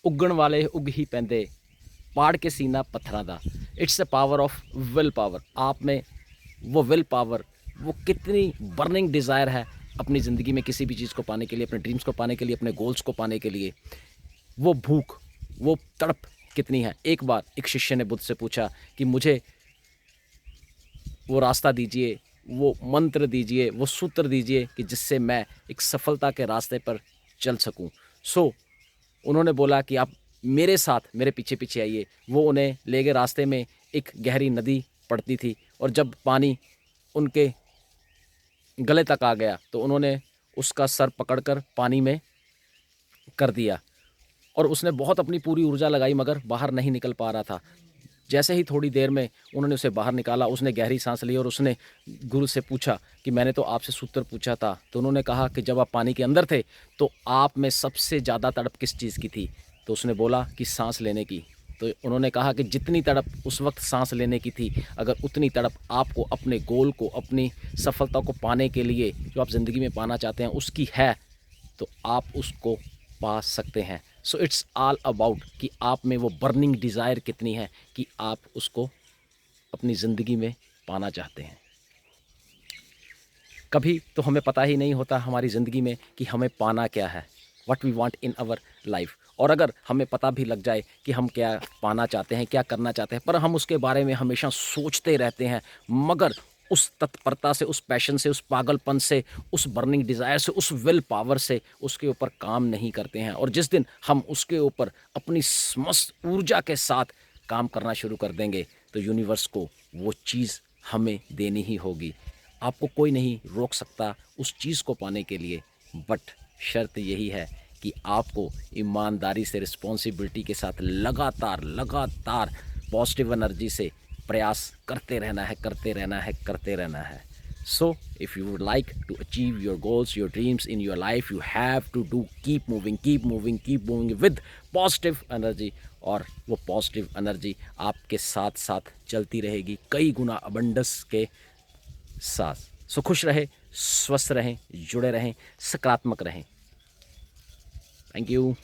ਉੱਗਣ ਵਾਲੇ ਉੱਗ ही ਪੈਂਦੇ, पाड़ के सीना पत्थरां दा। It's a power of will power. आप में वो विल पावर, वो कितनी बर्निंग डिज़ायर है अपनी ज़िंदगी में किसी भी चीज़ को पाने के लिए, अपने ड्रीम्स को पाने के लिए, अपने गोल्स को पाने के लिए, वो भूख, वो तड़प कितनी है। एक बार एक शिष्य ने बुद्ध से पूछा कि मुझे वो रास्ता दीजिए, वो मंत्र दीजिए, वो सूत्र दीजिए कि जिससे मैं एक सफलता के रास्ते पर चल सकूं। सो उन्होंने बोला कि आप मेरे साथ मेरे पीछे पीछे आइए। वो उन्हें ले गए। रास्ते में एक गहरी नदी पड़ती थी और जब पानी उनके गले तक आ गया तो उन्होंने उसका सर पकड़कर पानी में कर दिया और उसने बहुत अपनी पूरी ऊर्जा लगाई मगर बाहर नहीं निकल पा रहा था। जैसे ही थोड़ी देर में उन्होंने उसे बाहर निकाला, उसने गहरी सांस ली और उसने गुरु से पूछा कि मैंने तो आपसे सूत्र पूछा था। तो उन्होंने कहा कि जब आप पानी के अंदर थे तो आप में सबसे ज़्यादा तड़प किस चीज़ की थी? तो उसने बोला कि सांस लेने की। तो उन्होंने कहा कि जितनी तड़प उस वक्त सांस लेने की थी, अगर उतनी तड़प आपको अपने गोल को, अपनी सफलता को पाने के लिए जो आप ज़िंदगी में पाना चाहते हैं उसकी है, तो आप उसको पा सकते हैं। सो इट्स ऑल अबाउट कि आप में वो बर्निंग डिज़ायर कितनी है कि आप उसको अपनी ज़िंदगी में पाना चाहते हैं। कभी तो हमें पता ही नहीं होता हमारी ज़िंदगी में कि हमें पाना क्या है, what we want in our life. और अगर हमें पता भी लग जाए कि हम क्या पाना चाहते हैं, क्या करना चाहते हैं, पर हम उसके बारे में हमेशा सोचते रहते हैं, मगर उस तत्परता से, उस पैशन से, उस पागलपन से, उस बर्निंग डिज़ायर से, उस विल पावर से उसके ऊपर काम नहीं करते हैं। और जिस दिन हम उसके ऊपर अपनी समस्त ऊर्जा के साथ काम करना शुरू कर देंगे तो यूनिवर्स को वो चीज़ हमें देनी ही होगी। आपको कोई नहीं रोक सकता उस चीज़ को पाने के लिए, बट शर्त यही है कि आपको ईमानदारी से, रिस्पॉन्सिबिलिटी के साथ लगातार लगातार पॉजिटिव एनर्जी से प्रयास करते रहना है, करते रहना है, करते रहना है। So if you would like to achieve your goals, your dreams in your life, you have to do keep moving, keep moving, keep moving with positive energy. और वो पॉजिटिव एनर्जी आपके साथ साथ चलती रहेगी कई गुना अबंडस के साथ। सो खुश रहें, स्वस्थ रहें, जुड़े रहें, सकारात्मक रहें। Thank you.